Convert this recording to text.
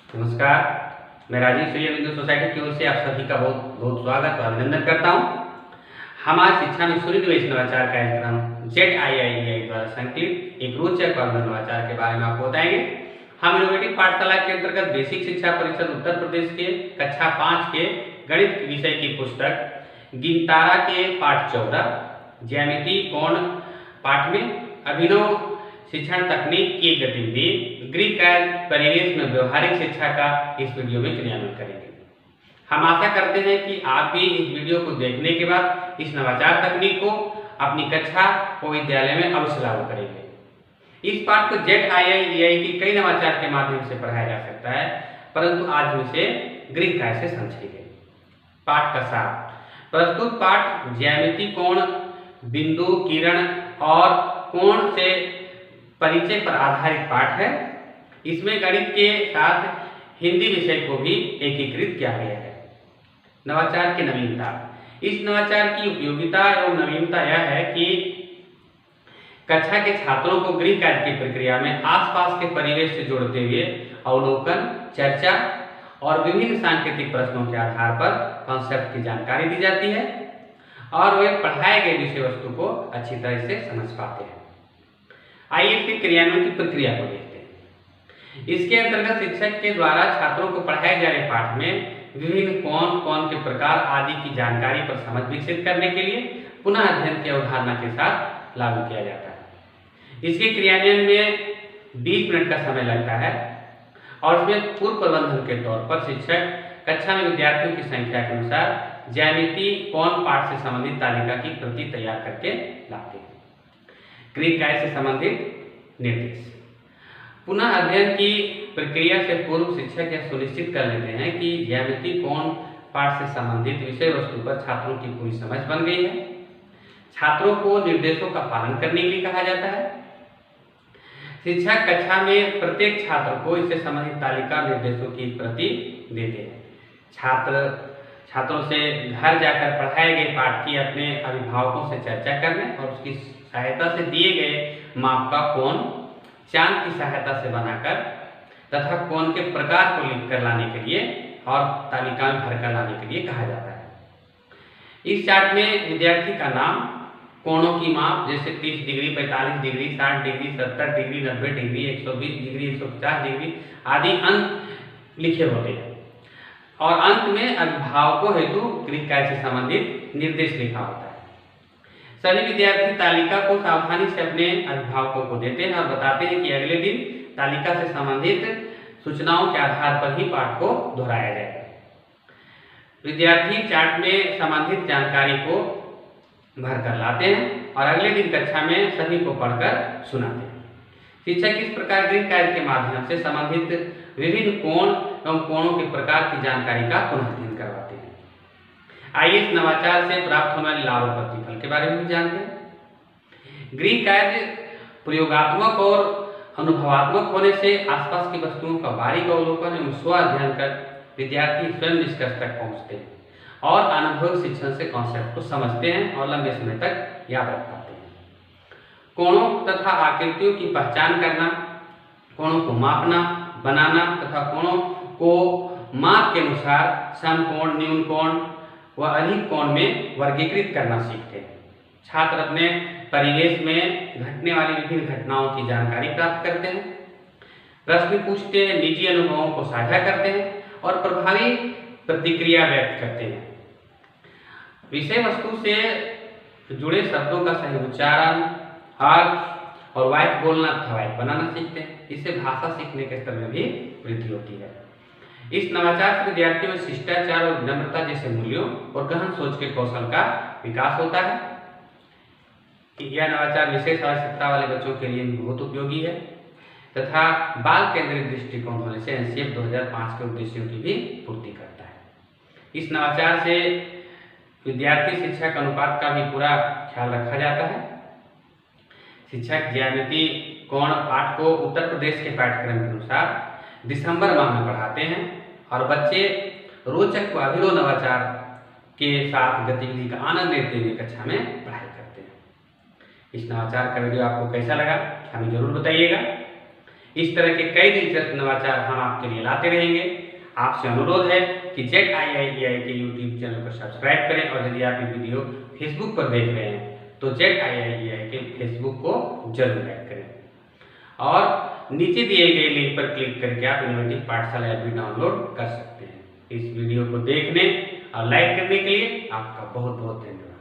नमस्कार, मैं राजीव सूर्य बिंदु सोसाइटी की ओर से आप सभी का बहुत बहुत स्वागत और अभिनंदन करता हूँ। हम आज शिक्षा में सुनिवेश नवाचार कार्यक्रम ZIIEI द्वारा संकलित एक रोचक और नवाचार के बारे में आपको बताएंगे। हम इनोवेटिव पाठशाला के अंतर्गत बेसिक शिक्षा परिषद उत्तर प्रदेश के कक्षा 5 के गणित विषय की पुस्तक गिनतारा के पाठ 14 ज्यामिति कोण पाठ में अभिनव शिक्षण तकनीक की गतिविधि ग्रीक परिवेश में व्यवहारिक शिक्षा का इस वीडियो में क्रियान्वयन करेंगे। हम आशा करते हैं कि आप भी इस वीडियो को देखने के बाद इस नवाचार तकनीक को अपनी कक्षा व विद्यालय में अवश्य लागू करेंगे। इस पाठ को ZIIEI की कई नवाचार के माध्यम से पढ़ाया जा सकता है, परंतु आज हम इसे ग्रीक कार्य से समझेंगे। पाठ का सार। प्रस्तुत पाठ ज्यामिति कोण, बिंदु, किरण और कोण से परिचय पर आधारित पाठ है। इसमें गणित के साथ हिंदी विषय को भी एकीकृत किया गया है। नवाचार की नवीनता। इस नवाचार की उपयोगिता एवं नवीनता यह है कि कक्षा के छात्रों को गृह कार्य की प्रक्रिया में आसपास के परिवेश से जोड़ते हुए अवलोकन, चर्चा और विभिन्न सांकेतिक प्रश्नों के आधार पर कॉन्सेप्ट की जानकारी दी जाती है और वे पढ़ाए गए विषय वस्तु को अच्छी तरह से समझ पाते हैं। आइए इसके क्रियान्वयन की प्रक्रिया को देखते हैं। इसके अंतर्गत शिक्षक के द्वारा छात्रों को पढ़ाए जा रहे पाठ में विभिन्न कोण के प्रकार आदि की जानकारी पर समझ विकसित करने के लिए पुनः अध्ययन की अवधारणा के साथ लागू किया जाता है। इसके क्रियान्वयन में 20 मिनट का समय लगता है और इसमें पूर्व प्रबंधन के तौर पर शिक्षक कक्षा में विद्यार्थियों की संख्या के अनुसार ज्यामिति कोण पाठ से संबंधित तालिका की प्रति तैयार करके लाते हैं। ग्रीक कार्य से संबंधित निर्देश। पुनः अध्ययन की प्रक्रिया से पूर्व शिक्षक यह सुनिश्चित कर लेते हैं कि ज्यामिति कोण पाठ से संबंधित विषय वस्तु पर छात्रों की पूरी समझ बन गई है। छात्रों को निर्देशों का पालन करने के लिए कहा जाता है। शिक्षक कक्षा में प्रत्येक छात्र को इससे संबंधित तालिका निर्देशों की प्रति देते हैं। छात्रों से घर जाकर पढ़ाए गए पाठ की अपने अभिभावकों से चर्चा करने और उसकी सहायता से दिए गए माप का कोण चांद की सहायता से बनाकर तथा कोण के प्रकार को लिख कर लाने के लिए और तालिका में भरकर लाने के लिए कहा जाता है। इस चार्ट में विद्यार्थी का नाम, कोणों की माप जैसे 30 degree, 45 degree, 60 degree, 70 degree, 90 degree, 120 degree, 150 degree आदि अंक लिखे होते हैं और अंत में अभिभावकों हेतु ग्रीक कार्य से संबंधित निर्देश लिखा होता है। सभी विद्यार्थी तालिका को सावधानी से अपने अभिभावकों को देते हैं और बताते हैं कि अगले दिन तालिका से संबंधित सूचनाओं के आधार पर ही पाठ को दोहराया जाएगा। विद्यार्थी चार्ट में संबंधित जानकारी को भरकर लाते हैं और अगले दिन कक्षा में सभी को पढ़कर सुनाते हैं। शिक्षक इस प्रकार गृह कार्य के माध्यम से संबंधित विभिन्न कोण एवं कोणों के प्रकार की जानकारी का पुनः अध्ययन करवाते हैं। आइए इस नवाचार से प्राप्त होने वाले लाभ और प्रतिफल के बारे में भी जानते हैं। गृह कार्य प्रयोगात्मक और अनुभवात्मक होने से आसपास की वस्तुओं का बारीक अवलोकन एवं स्व अध्ययन कर विद्यार्थी स्वयं निष्कर्ष तक पहुंचते हैं और अनुभव शिक्षण से कॉन्सेप्ट को समझते हैं और लंबे समय तक याद रख पाते हैं। कोणों तथा आकृतियों की पहचान करना, कोणों को मापना, बनाना तथा कोणों को माप के अनुसार समकोण, न्यून कोण व अधिक कोण में वर्गीकृत करना सीखते हैं। छात्र अपने परिवेश में घटने वाली विभिन्न घटनाओं की जानकारी प्राप्त करते हैं, प्रश्न पूछते हैं, निजी अनुभवों को साझा करते हैं और प्रभावी प्रतिक्रिया व्यक्त करते हैं। विषय वस्तु से जुड़े शब्दों का सही उच्चारण, अर्थ और वाक्य बोलना तथा वाक्य बनाना सीखते हैं। इससे भाषा सीखने के स्तर में भी वृद्धि होती है। इस नवाचार से विद्यार्थियों में शिष्टाचार और विनम्रता जैसे मूल्यों और गहन सोच के कौशल का विकास होता है। यह नवाचार विशेष आवश्यकता वाले बच्चों के लिए बहुत उपयोगी है तथा बाल केंद्रित दृष्टिकोण होने से NCF 2005 के उद्देश्यों की भी पूर्ति करता है। इस नवाचार से विद्यार्थी शिक्षक अनुपात का भी पूरा ख्याल रखा जाता है। शिक्षक ज्यामिति कोण पाठ को उत्तर प्रदेश के पाठ्यक्रम के अनुसार दिसंबर माह में पढ़ाते हैं और बच्चे रोचक व अभिनव नवाचार के साथ गतिविधि का आनंद लेते हुए कक्षा में पढ़ाई करते हैं। इस नवाचार का वीडियो आपको कैसा लगा हमें जरूर बताइएगा। इस तरह के कई दिलचस्प नवाचार हम आपके लिए लाते रहेंगे। आपसे अनुरोध है कि ZIIEI के YouTube चैनल को सब्सक्राइब करें और यदि आप ये वीडियो फेसबुक पर देख रहे हैं तो ZIIEI के फेसबुक को जरूर लाइक करें और नीचे दिए गए लिंक पर क्लिक करके आप इनोवेटिव पाठशाला ऐप भी डाउनलोड कर सकते हैं। इस वीडियो को देखने और लाइक करने के लिए आपका बहुत बहुत धन्यवाद।